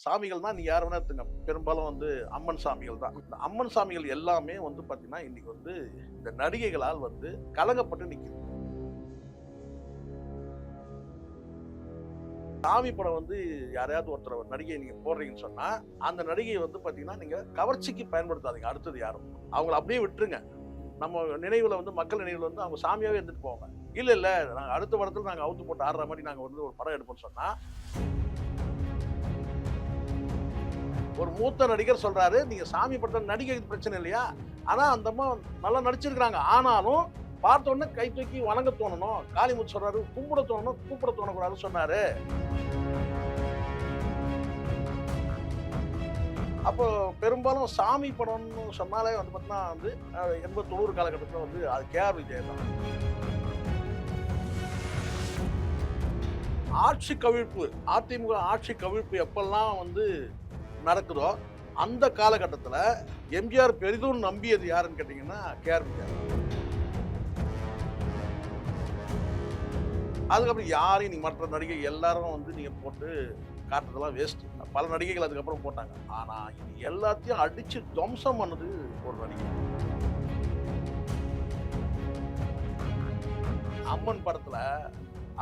சாமிகள் தான் நீங்க யார் வேணா எடுத்துங்க. பெரும்பாலும் வந்து அம்மன் சாமிகள் தான். இந்த அம்மன் சாமிகள் எல்லாமே வந்து பாத்தீங்கன்னா, இன்னைக்கு வந்து இந்த நடிகைகளால் வந்து கலங்கப்பட்டு நிக்குது. சாமி படம் வந்து யாரையாவது ஒருத்தர் ஒரு நடிகை நீங்க போடுறீங்கன்னு சொன்னா, அந்த நடிகையை வந்து பாத்தீங்கன்னா, நீங்க கவர்ச்சிக்கு பயன்படுத்தாதீங்க. அடுத்தது யாரும். அவங்கள அப்படியே விட்டுருங்க. நம்ம நினைவுல வந்து மக்கள் நினைவுல வந்து அவங்க சாமியாவே இருந்துட்டு போவாங்க. இல்ல நாங்க அடுத்த படத்துல நாங்க அவுத்து போட்டு ஆடுற மாதிரி நாங்க வந்து ஒரு படம் எடுப்போம்னு சொன்னா, ஒரு மூத்த நடிகர் சொல்றாரு, நீங்க சாமி படத்துல நடிக்கிறது பிரச்சனை இல்லையா? ஆனா அந்த அம்மா நல்லா நடிச்சிருக்காங்க. ஆனாலும் பார்த்த உடனே கை தூக்கி வணங்க தோணணும். காளிமுத்து சொல்றாரு, கும்பிட தோணணும், கூப்பிட தோணக்கூடாதுன்னு சொன்னாரு. அப்போ பெரும்பாலும் சாமி படம்னு சொன்னாலே வந்து பார்த்தீங்கன்னா வந்து 80, 90 காலகட்டத்துல வந்து அது கே.ஆர். விஜய் தான். ஆட்சி கவிழ்ப்பு, அதிமுக ஆட்சி கவிழ்ப்பு எப்பெல்லாம் வந்து நடக்குதோ, அந்த காலகட்டத்துல எம்ஜிஆர் பெரிதும் நம்பியது யாருன்னு கேட்டீங்கன்னா கே.ஆர். விஜய். அதுக்கப்புறம் யாரையும் நீங்க மற்ற நடிகை எல்லாரும் வந்து நீங்க போட்டு காட்டுறதெல்லாம் வேஸ்ட். பல நடிகைகள் அதுக்கப்புறம் போட்டாங்க. ஆனா இது எல்லாத்தையும் அடிச்சு துவம்சம் பண்ணது ஒரு நடிகை. அம்மன் படத்துல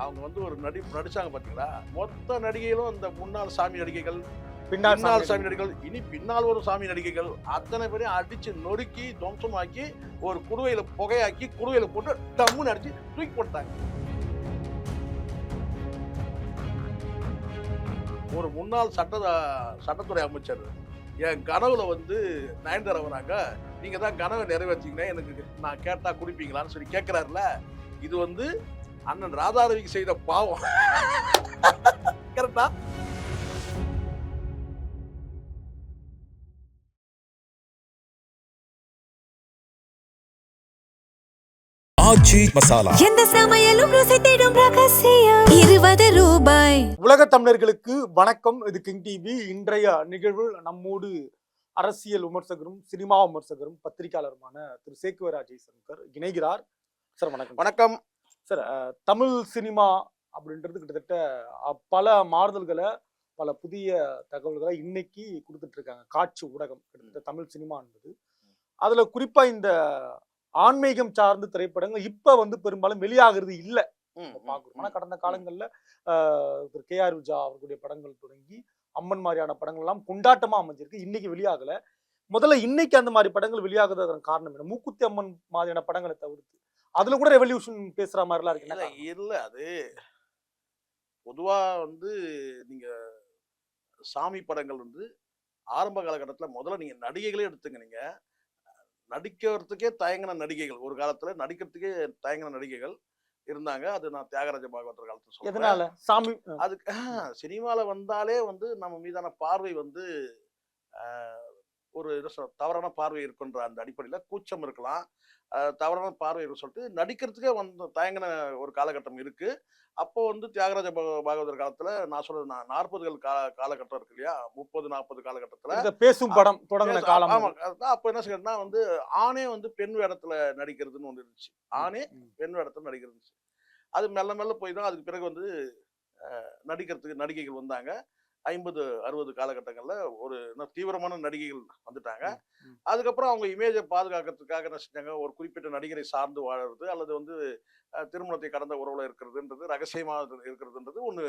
அவங்க வந்து ஒரு நடிச்சாங்க பாத்தீங்களா? மொத்த நடிகைகளும் இந்த முன்னாள் சாமி நடிகைகள், பின்னால் சாமி நடிகைகள், இனி பின்னால் வரும் சாமி நடிகைகள் அத்தனை பேரையும் அடிச்சு நொறுக்கி துவம்சமாக்கி ஒரு குடுவையில புகையாக்கி குடுவையில போட்டு டம்முன்னு அடிச்சு தூக்கி போட்டாங்க. ஒரு முன்னாள் சட்டத்துறை அமைச்சர் என் கனவுல வந்து நயன்தாரா வராங்க, நீங்க தான் கனவை நிறைவேற்றீங்கன்னா எனக்கு நான் கேட்டா குடிப்பீங்களான்னு சொல்லி கேட்கிறாருல, இது வந்து அண்ணன் ராதாரவிக்கு செய்த பாவம். கரெக்டா? ஆச்சி மசாலா எந்த சமையலும் ருசி தேடும் ரகசியம் 20 ரூபாய். உலக தமிழர்களுக்கு வணக்கம். இது கிங் டிவி. இன்றைய நிகழ்வில் நம்மோடு அரசியல் விமர்சகரும் சினிமா விமர்சகரும் பத்திரிகையாளருமான திரு சேக்குவரா ஜெய்சங்கர் இணைகிறார். சார் வணக்கம். வணக்கம் சார், தமிழ் சினிமா அப்படின்றது கிட்டத்தட்ட பல மாறுதல்களை, பல புதிய தகவல்களை இன்னைக்கு கொடுத்துட்டு இருக்காங்க. காட்சி ஊடகம் கிட்டத்தட்ட தமிழ் சினிமா என்பது, அதுல குறிப்பா இந்த ஆன்மீகம் சார்ந்த திரைப்படங்கள் இப்ப வந்து பெரும்பாலும் வெளியாகிறது இல்லை பாக்குறோம். ஆனா கடந்த காலங்கள்ல திரு கே.ஆர். விஜயா அவர்களுடைய படங்கள் தொடங்கி அம்மன் மாதிரியான படங்கள் எல்லாம் கொண்டாட்டமா அமைஞ்சிருக்கு. இன்னைக்கு வெளியாகல. முதல்ல இன்னைக்கு அந்த மாதிரி படங்கள் வெளியாகுறதுக்கான காரணம் என்ன? மூக்குத்தி அம்மன் மாதிரியான படங்களை தவிர்த்து அதுல கூட ரெவல்யூஷன் பேசுற மாதிரி எல்லாம் இருக்கு. இல்ல அது பொதுவா வந்து நீங்க சாமி படங்கள் வந்து ஆரம்ப காலகட்டத்துல முதல்ல நீங்க நடிகைகளே எடுத்துங்க. நீங்க நடிக்கிறதுக்கே தயங்கின நடிகைகள், ஒரு காலத்துல நடிக்கிறதுக்கே தயங்கின நடிகைகள் இருந்தாங்க. அது நான் தியாகராஜ பாகவதர் காலத்துல சொல்றேன். எதனால சாமி அதுக்கு சினிமால வந்தாலே வந்து நம்ம மீதான பார்வை வந்து ஒரு தவறான பார்வை இருக்குன்ற அந்த அடிப்படையில கூச்சம் இருக்கலாம், தவறான பார்வை சொல்லிட்டு நடிக்கிறதுக்கே வந்து தயங்கின ஒரு காலகட்டம் இருக்கு. அப்போ வந்து தியாகராஜ பாகவதர் காலத்துல நான் சொல்றது 40கள் காலகட்டம் இருக்கு இல்லையா, 30, 40 காலகட்டத்துல பேசும் படம் தொடங்கின காலம். ஆமா, அப்ப என்ன செய்யறதுன்னா வந்து ஆணே வந்து பெண் வேடத்துல நடிக்கிறதுன்னு ஒண்ணு இருந்துச்சு. ஆணே பெண் வேடத்துல நடிக்கிறது. அது மெல்ல மெல்ல போய் தான் அதுக்கு பிறகு வந்து நடிக்கிறதுக்கு நடிகைகள் வந்தாங்க. 50, 60 காலகட்டங்கள்ல ஒரு தீவிரமான நடிகைகள் வந்துட்டாங்க. அதுக்கப்புறம் அவங்க இமேஜை பாதுகாக்கிறதுக்காக என்ன செஞ்சாங்க, ஒரு குறிப்பிட்ட நடிகரை சார்ந்து வாழறது அல்லது வந்து திருமணத்தை கடந்த உறவுல இருக்கிறதுன்றது, ரகசியமா இருக்கிறதுன்றது ஒண்ணு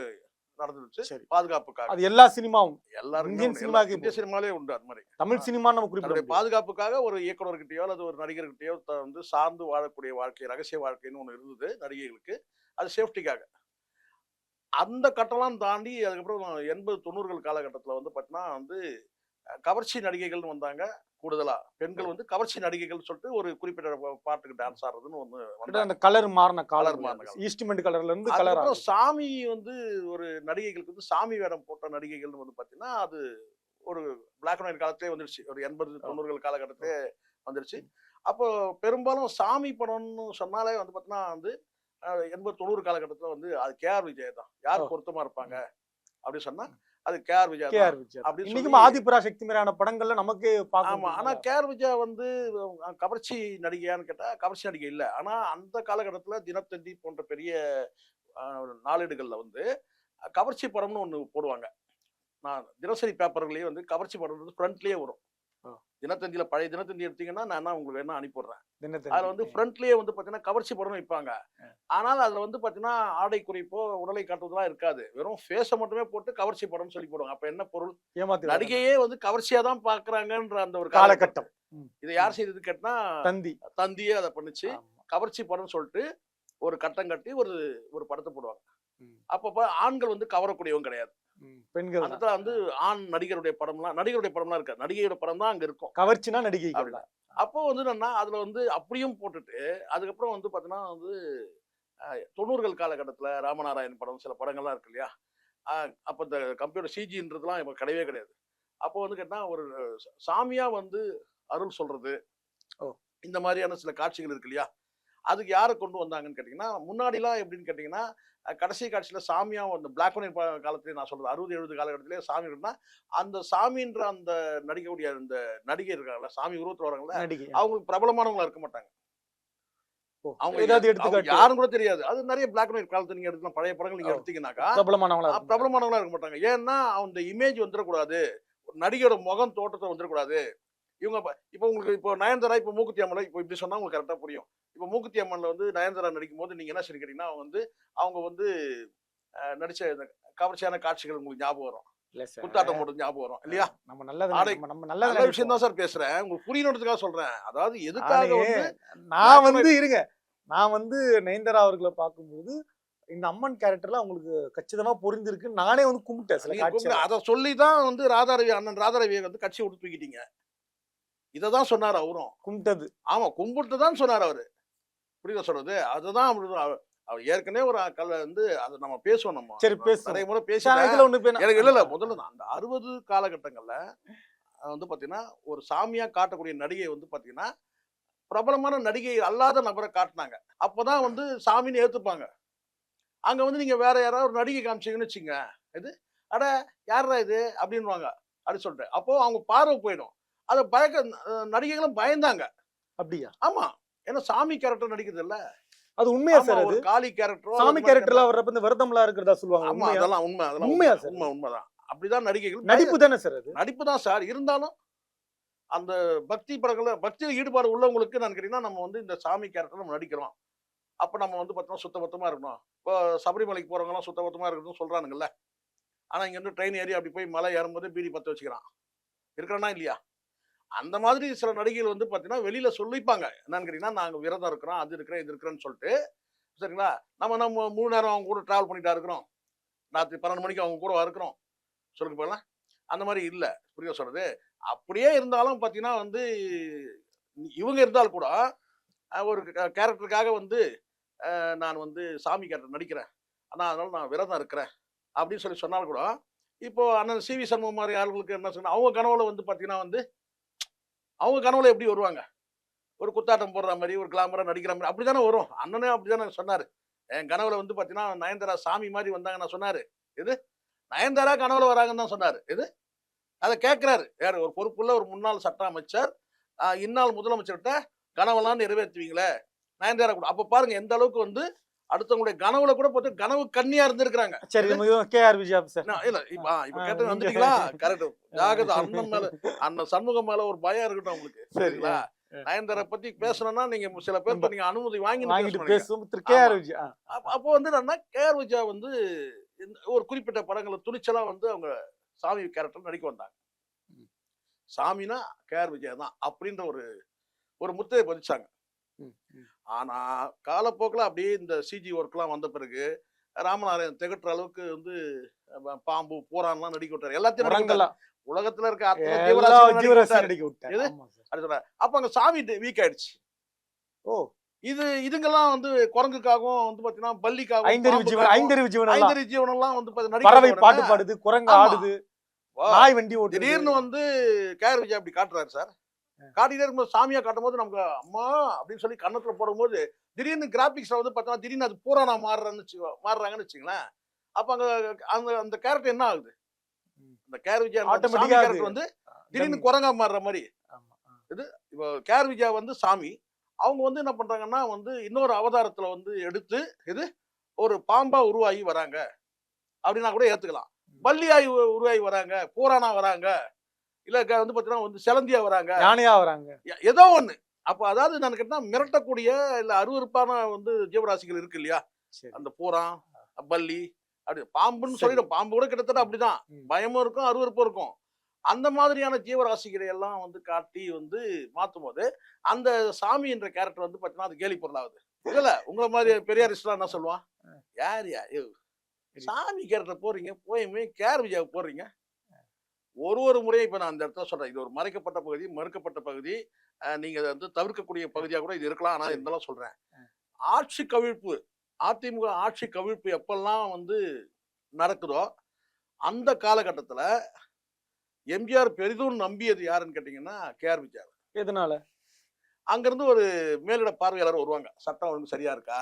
நடந்துருச்சு பாதுகாப்புக்காக. அது எல்லா சினிமாவும், எல்லாரும் இந்திய சினிமாலே உண்டு. அது மாதிரி தமிழ் சினிமா நம்ம குறிப்பிட்ட பாதுகாப்புக்காக ஒரு இயக்குனர்கிட்டயோ அல்லது ஒரு நடிகர்கிட்டயோ வந்து சார்ந்து வாழக்கூடிய வாழ்க்கை, ரகசிய வாழ்க்கைன்னு ஒண்ணு இருந்தது நடிகைகளுக்கு. அது சேஃப்டிக்காக. அந்த கட்டம்லாம் தாண்டி அதுக்கப்புறம் 80, 90கள் காலகட்டத்துல வந்து பாத்தீங்கன்னா வந்து கவர்ச்சி நடிகைகள்னு வந்தாங்க. கூடுதலா பெண்கள் வந்து கவர்ச்சி நடிகைகள் சொல்லிட்டு ஒரு குறிப்பிட்ட பாட்டுக்கு டான்ஸ் ஆடுறதுன்னு ஒண்ணு அந்த கலர் மாறின காலம். ஈஸ்ட்மெண்ட் கலர்ல இருந்து கலர். சாமி வந்து ஒரு நடிகைகளுக்கு வந்து சாமி வேடம் போட்ட நடிகைகள் வந்து பாத்தீங்கன்னா அது ஒரு பிளாக் அண்ட் ஒயிட் காலத்திலே வந்துருச்சு. ஒரு 80, 90கள் காலகட்டத்திலே வந்துருச்சு. அப்போ பெரும்பாலும் சாமி படம்னு சொன்னாலே வந்து பாத்தீங்கன்னா வந்து 80, 90 காலகட்டத்துல வந்து அது கே.ஆர். விஜய் தான். யார் பொருத்தமா இருப்பாங்க அப்படின்னு சொன்னா அது கே.ஆர். விஜய் தான். இன்னைக்கு ஆதிபராசக்தி மாதிரியான படங்கள்ல நமக்கு பார்க்கலாம். ஆமா, ஆனா கே.ஆர். விஜயா வந்து கவர்ச்சி நடிகையான்னு கேட்டா கவர்ச்சி நடிகை இல்ல. ஆனா அந்த காலகட்டத்துல தினத்தந்தி போன்ற பெரிய நாளேடுகள்ல வந்து கவர்ச்சி படம்னு ஒண்ணு போடுவாங்க. நான் தினசரி பேப்பர்கள்லயே வந்து கவர்ச்சி படம் வந்து ஃப்ரண்ட்லயே வரும். ஆ. தினத்தந்தியில பழைய தினத்தந்தி எடுத்தீங்கன்னா நான் உங்களுக்கு வேணா அனுப்பிடுறேன். தினத்தந்தி. அதுல வந்து ஃப்ரண்ட்லயே வந்து பாத்தீங்கன்னா கவர்ச்சி படம் வைப்பாங்க. ஆனால் அதுல வந்து பாத்தீங்கன்னா ஆடை குறிப்போ உடலை காட்டுவதெல்லாம் இருக்காது. வெறும் ஃபேஸ மட்டுமே போட்டு கவர்ச்சி படம்னு சொல்லி போடுவாங்க. அப்ப என்ன பொருள்? ஏமாத்தி நடிகையே வந்து கவர்ச்சியா தான் பாக்குறாங்கன்ற அந்த ஒரு காலகட்டம். காலகட்டம். இதை யார் செய்தது கேட்டா தந்தி. தந்தியே அதை பண்ணுச்சு. ஆமா. கவர்ச்சி படம்னு சொல்லிட்டு ஒரு கட்டம் கட்டி ஒரு ஒரு படத்தை போடுவாங்க. ம். அப்ப ஆண்கள் வந்து கவரக்கூடியவங்க கிடையாது. பெண்கள் அந்த தான். இடத்துல வந்து ஆண் நடிகருடைய படம்லாம் இருக்காது. நடிகையோட படம் தான் அங்க இருக்கும். கவர்ச்சினா நடிகைகள் அப்படி. தான். அப்போ வந்து என்னன்னா அதுல வந்து அப்படியும் போட்டுட்டு அதுக்கப்புறம் வந்து பாத்தீங்கன்னா வந்து 90கள் காலகட்டத்துல ராமநாராயண் படம் சில படங்கள்லாம் இருக்கு இல்லையா? அப்ப இந்த கம்ப்யூட்டர் சிஜின்றதுலாம் இப்ப கிடையவே கிடையாது. அப்போ வந்து கேட்டா ஒரு சாமியா வந்து அருள் சொல்றது. ஓ. இந்த மாதிரியான சில காட்சிகள் இருக்கு இல்லையா? அதுக்கு யாரை கொண்டு வந்தாங்கன்னு கேட்டீங்கன்னா, முன்னாடிலாம் எப்படின்னு கேட்டீங்கன்னா, கடைசி காட்சியில சாமியா அந்த பிளாக் அண்ட் ஒயிட் காலத்திலேயே நான் சொல்றது 60, 70 காலகட்டத்திலேயே சாமி இருக்குன்னா, அந்த சாமின்ற அந்த நடிக்கக்கூடிய அந்த நடிகை இருக்காங்கல்ல, சாமி உருவத்துல வராங்கல்ல, நடிகை. அவங்க பிரபலமானவங்களா இருக்க மாட்டாங்க. ஓ. அவங்க ஏதாவது அவங்க எடுத்துக்காட்டு யாருன்னு கூட தெரியாது. அது நிறைய பிளாக் அண்ட் ஒயிட் காலத்துல நீங்க எடுக்கலாம். பழைய படங்கள் நீங்க ஓ. எடுத்தீங்கன்னாக்கா, பிரபலமானவங்களா இருக்கும். பிரபலமானவங்களா இருக்க மாட்டாங்க. ஏன்னா, அந்த இமேஜ் வந்துடக்கூடாது. ஒரு நடிகையோட முகம் தோற்றத்தை வந்துடக்கூடாது. இவங்க இப்போ உங்களுக்கு இப்போ நயன்தாரா இப்போ மூக்குத்தி அம்மன்ல இப்போ இப்படி சொன்னா உங்களுக்கு கரெக்டா புரியும். இப்போ மூக்குத்தி அம்மன்ல வந்து நயன்தாரா நடிக்கும்போது நீங்க என்ன சொல்லி கேட்டீங்கன்னா, அவங்க வந்து நடிச்ச இந்த கவர்ச்சியான காட்சிகள் உங்களுக்கு ஞாபகம் வரும். இல்ல சார். குத்தாட்டம் போட்டது ஞாபகம் வரும் இல்லையா? நம்ம நல்லது ஆடை- நம்ம நல்ல நல்லது விஷயம் தான் சார் பேசுறேன். உங்களுக்கு புரியணுன்றதுக்காக சொல்றேன். அதாவது எதுக்காக நானே- வந்து நான் வந்து இருங்க. நான் வந்து நயன்தாரா அவர்களை பார்க்கும்போது இந்த அம்மன் கேரக்டர்ல அவங்களுக்கு கச்சிதமா பொருந்திருக்குன்னு நானே வந்து கும்பிட்டேன் சில நீங்க காட்சி. கூப்பிட்டு அதை சொல்லி தான் வந்து அண்ணன் ராதாரவியை வந்து கட்சி விட்டு தூக்கிட்டீங்க. இததான் சொன்னார் அவரும். கும்பிட்டது. ஆமா, கும்பிட்டு தான் சொன்னார் அவரு. புரியுதா சொல்றது? அதுதான் அவர் ஏற்கனவே ஒரு வந்து அதை நம்ம பேசுவோம். நம்ம சரி பேசுவோம். நிறைய முறை சார், பேசி இதுல ஒண்ணு எனக்கு இல்ல முதல்ல நான் அந்த 60 காலகட்டங்கள்ல வந்து பாத்தீங்கன்னா ஒரு சாமியா காட்டக்கூடிய நடிகை வந்து பாத்தீங்கன்னா பிரபலமான நடிகை அல்லாத நபரை காட்டினாங்க. அப்பதான் வந்து சாமின்னு ஏத்துப்பாங்க. அங்க வந்து நீங்க வேற யாராவது ஒரு நடிகை காமிச்சீங்கன்னு வச்சுங்க, இது அட யாரா இது அப்படின்வாங்க அப்படின்னு சொல்லிட்டு. அப்போ அவங்க பார்வை போயிடும். அதை நடிகைகளும் பயந்தாங்க. அப்படியா? ஆமா, ஏன்னா சாமி கேரக்டர் நடிக்கிறது இல்ல. அது உண்மையா ஆமா, சார்? ஒரு அது காளி கேரக்டரோ சாமி கேரக்டர்ல வர்றப்ப இந்த விரதம்லாம் இருக்கிறதா சொல்லுவாங்க. ஆமா, உண்மையா? அதெல்லாம் உண்மை. அதெல்லாம் உண்மையா உண்மை சார்? உண்மைதான். அப்படிதான் நடிகைகள் நடிப்பு தானே சார் அது? நடிப்பு தான் சார். இருந்தாலும் அந்த பக்தி படங்கள்ல பக்தியில் ஈடுபாடு உள்ளவங்களுக்கு நான் கேட்டீங்கன்னா நம்ம வந்து இந்த சாமி கேரக்டர் நம்ம நடிக்கிறோம். அப்ப நம்ம வந்து பார்த்தோம்னா சுத்தபத்தமா இருக்கணும். இப்போ சபரிமலைக்கு போறவங்க எல்லாம் சுத்தபத்தமா இருக்கணும்னு சொல்றானுங்கல்ல. ஆனா இங்க வந்து ட்ரெயின் ஏறி அப்படி போய் மலை ஏறும்போது பீடி பத்த வச்சுக்கிறான். இருக்கிறானா இல்லையா? அந்த மாதிரி சில நடிகைகள் வந்து பாத்தீங்கன்னா வெளியில சொல்லிப்பாங்க. என்னன்னு கேட்டீங்கன்னா நாங்க விரதம் இருக்கிறோம், அது இருக்கிறேன், இது இருக்கிறேன்னு சொல்லிட்டு சரிங்களா? நம்ம முழு நேரம் அவங்க கூட டிராவல் பண்ணிட்டா இருக்கிறோம். ராத்திரி 12 மணிக்கு அவங்க கூட இருக்கிறோம். சொல்லுங்க போகலாம். அந்த மாதிரி இல்ல. புரியுதா சொல்றது? அப்படியே இருந்தாலும் பாத்தீங்கன்னா வந்து இவங்க இருந்தால் கூட ஒரு கேரக்டருக்காக வந்து நான் வந்து சாமி கேரக்டர் நடிக்கிறேன். ஆனா அதனால நான் விரதம் இருக்கிறேன் அப்படின்னு சொல்லி சொன்னாலும் கூட இப்போ அண்ணன் சி வி சண்முகம் மாதிரி ஆளுங்களுக்கு என்ன சொன்னா அவங்க கனவுல வந்து பாத்தீங்கன்னா வந்து அவங்க கனவுல எப்படி வருவாங்க? ஒரு குத்தாட்டம் போடுற மாதிரி ஒரு கிளாமரா நடிக்கிற மாதிரி அப்படித்தானே வரும். அண்ணனே அப்படித்தானே சொன்னாரு. என் கனவுல வந்து பாத்தீங்கன்னா நயன்தாரா சாமி மாதிரி வந்தாங்க நான் சொன்னாரு. இது நயன்தாரா கனவுல வராங்கன்னு தான் சொன்னாரு. இது அதை கேட்கிறாரு யாரு? ஒரு பொறுப்புள்ள ஒரு முன்னாள் சட்ட அமைச்சர் இந்நாள் முதலமைச்சர்கிட்ட கனவெல்லாம் நிறைவேற்றுவீங்களே நயன்தாரா கூட. அப்ப பாருங்க எந்த அளவுக்கு வந்து அடுத்தவங்களுடைய கனவுல கூட பார்த்து கனவு கன்னியா இருந்திருக்கிறாங்க. சரி, கே.ஆர். விஜயா சார். இல்ல இப்ப கேட்டு வந்துட்டீங்களா? கரெக்ட். ஜாகிரதை. அண்ணன் மேல அண்ணன் சண்முகம் மேல ஒரு பயம் இருக்கட்டும் உங்களுக்கு. சரிங்களா? நயன்தாரா பத்தி பேசணும்னா நீங்க சில பேர் நீங்க அனுமதி வாங்கிட்டு பேசுவோம். திரு கே.ஆர். விஜயா. அப்போ வந்து என்னன்னா கே.ஆர். விஜயா வந்து ஒரு குறிப்பிட்ட படங்களை துணிச்சலா வந்து அவங்க சாமி கேரக்டர் நடிக்க வந்தாங்க. சாமினா கே.ஆர். விஜயா தான் அப்படின்ற ஒரு முத்தையை பதிச்சாங்க. ஆனா காலப்போக்கில் அப்படியே இந்த சிஜி ஒர்க் எல்லாம் வந்த பிறகு ராமநாராயணன் திகட்டுற அளவுக்கு வந்து பாம்பு பூரான்லாம் நடிக்க விட்டாரு. எல்லாத்தையும் உலகத்துல இருக்க அப்ப அங்க சாமி வீக் ஆயிடுச்சு. ஓ, இதுங்கெல்லாம் வந்து குரங்குக்காகவும் வந்து பாத்தீங்கன்னா பள்ளிக்காகவும் ஐந்தறிவு ஜீவன் எல்லாம் வந்து பறவை பாட்டு பாடுது, குரங்கு ஆடுது, நாய் வண்டி ஓடுது. திடீர்னு வந்து கே.ஆர். விஜயா அப்படி காட்டுறாரு சார். காட்டிட்டே இருக்கும்போது சாமியா காட்டும் போது நமக்கு அம்மா அப்படின்னு சொல்லி கண்ணத்துல போடும்போது திடீர்னு கிராபிக்ஸ்ல வந்து பார்த்தா திடீர்னு அது பூரானா மாறுறாங்கன்னு வச்சுங்களேன். அப்ப அங்க அந்த கேரக்டர் என்ன ஆகுது? அந்த கே.ஆர். விஜயா கேரக்டர் வந்து திடீர்னு குரங்கா மாறுற மாதிரி. இது இப்போ கே.ஆர். விஜயா வந்து சாமி. அவங்க வந்து என்ன பண்றாங்கன்னா வந்து இன்னொரு அவதாரத்துல வந்து எடுத்து இது ஒரு பாம்பா உருவாகி வராங்க அப்படின்னா கூட ஏத்துக்கலாம். பள்ளியாய் உருவாகி வராங்க, பூரானா வராங்க, இல்ல வந்து பாத்தீங்கன்னா வந்து செலந்தியா வராங்க, யானையா வராங்க. ஏதோ ஒண்ணு. அப்ப அதாவது நான் கேட்டா மிரட்டக்கூடிய இல்ல அருவருப்பான வந்து ஜீவராசிகள் இருக்கு இல்லையா? சரி. அந்த பூரான், பல்லி, அப்படி பாம்புன்னு சரி. சொல்லிடும். பாம்பு கூட கிட்டத்தட்ட அப்படிதான். ம். பயமும் இருக்கும், அருவருப்பும் இருக்கும். அந்த மாதிரியான ஜீவராசிகளை எல்லாம் வந்து காட்டி வந்து மாத்தும்போது, அந்த சாமி என்ற கேரக்டர் வந்து பாத்தீங்கன்னா, அது கேலி பொருளாகுது. இல்ல உங்கள மாதிரி பெரியாரிஸ்ட்லாம் என்ன சொல்லுவான்? யாருயா யோவ் சாமி கேரக்டர் போடுறீங்க, போயுமே கேஆர் விஜயாவ போடுறீங்க. ஒரு முறையும் இப்ப நான் அந்த இடத்துல சொல்றேன். இது ஒரு மறைக்கப்பட்ட பகுதி, மறுக்கப்பட்ட பகுதி. நீங்க அத வந்து தவிர்க்கக்கூடிய பகுதியா கூட இது இருக்கலாம். ஆனா சரி. இருந்தாலும் சொல்றேன். ஆட்சி கவிழ்ப்பு, அதிமுக ஆட்சி கவிழ்ப்பு எப்பல்லாம் வந்து நடக்குதோ, அந்த காலகட்டத்துல எம்ஜிஆர் பெரிதும் நம்பியது யாருன்னு கேட்டீங்கன்னா, கேஆர் விஜயா. எதனால? அங்கிருந்து ஒரு மேலிட பார்வையாளர் வருவாங்க. சட்டம் ஒழுங்கு சரியா இருக்கா?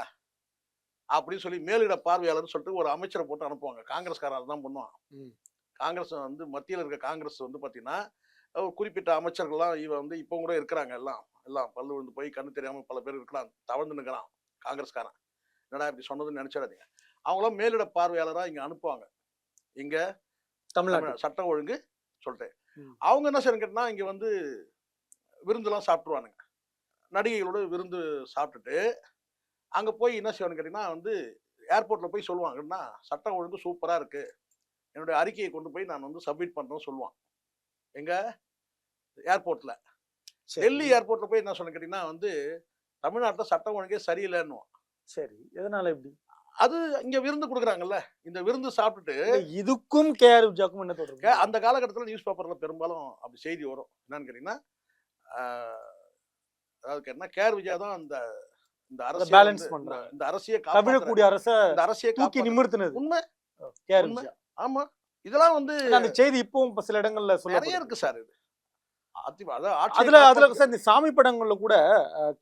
அப்படின்னு சொல்லி மேலிட பார்வையாளர்ன்னு சொல்லிட்டு ஒரு அமைச்சர போட்டு அனுப்புவாங்க. காங்கிரஸ்காரன் அததான் பண்ணுவான். ம். காங்கிரஸ் வந்து மத்தியில இருக்க காங்கிரஸ் வந்து பாத்தீங்கன்னா, ஒரு குறிப்பிட்ட அமைச்சர்கள்லாம் வந்து இப்போ கூட இருக்கிறாங்க எல்லாம். எல்லாம் பல்லு விழுந்து போய் கண்ணு தெரியாம பல பேர் இருக்கலாம். தவழ்ந்து நிக்கிறான் காங்கிரஸ்காரன். என்னடா இப்படி சொன்னதுன்னு நினைச்சிடாதீங்க. அவங்களாம் மேலிட பார்வையாளரா இங்க அனுப்புவாங்க. இங்க தமிழ்நாடு. சட்டம் ஒழுங்கு சொல்லிட்டு. ம். அவங்க என்ன செய்யணும் கேட்டா, இங்க வந்து விருந்தெல்லாம் சாப்பிட்டுருவானுங்க. நடிகைகளோட விருந்து சாப்பிட்டுட்டு, அங்க போய் என்ன செய்வான்னு கேட்டீங்கன்னா வந்து, ஏர்போர்ட்ல போய் சொல்லுவாங்க. என்ன சட்டம் ஒழுங்கு சூப்பரா இருக்கு. என்னுடைய அறிக்கையை கொண்டு போய் நான் வந்து சப்மிட் பண்றேன்னு சொல்லுவான். எங்க? ஏர்போர்ட்ல. சரி. டெல்லி ஏர்போர்ட்ல போய் என்ன சொன்னேன்னு கேட்டீங்கன்னா வந்து, தமிழ்நாட்டுல சட்டம் ஒழுங்கே சரியில்லைன்னுவான். சரி. எதனால இப்படி? அது இங்க விருந்து குடுக்குறாங்கல்ல. இந்த விருந்து சாப்பிட்டுட்டு இல்ல, இதுக்கும் கேஆர் விஜயாக்கும் என்ன தொடர்பு? அந்த காலகட்டத்துல நியூஸ் பேப்பர்ல பெரும்பாலும் அப்படி செய்தி வரும். என்னன்னு கேட்டீங்கன்னா, ஆ அதாவது கேட்டீங்கன்னா, கேஆர் விஜயா தான் இந்த இந்த அரசியல் பேலன்ஸ் வந்து பண்றாங்க. இந்த அரசியை கவிழக்கூடிய அரச இந்த அரசியை தூக்கி நிமிர்த்தினது உண்மை. கேஆர் உண்மை. விஜயா. ஆமா. இதெல்லாம் வந்து அந்த செய்தி இப்பவும் இப்ப சில இடங்கள்ல நிறைய சொல்லப்படுது. இருக்கு சார் இது. அதாவது ஆட்சியை அதுல காப்பாத்த- சார் இந்த சாமி படங்கள்ல கூட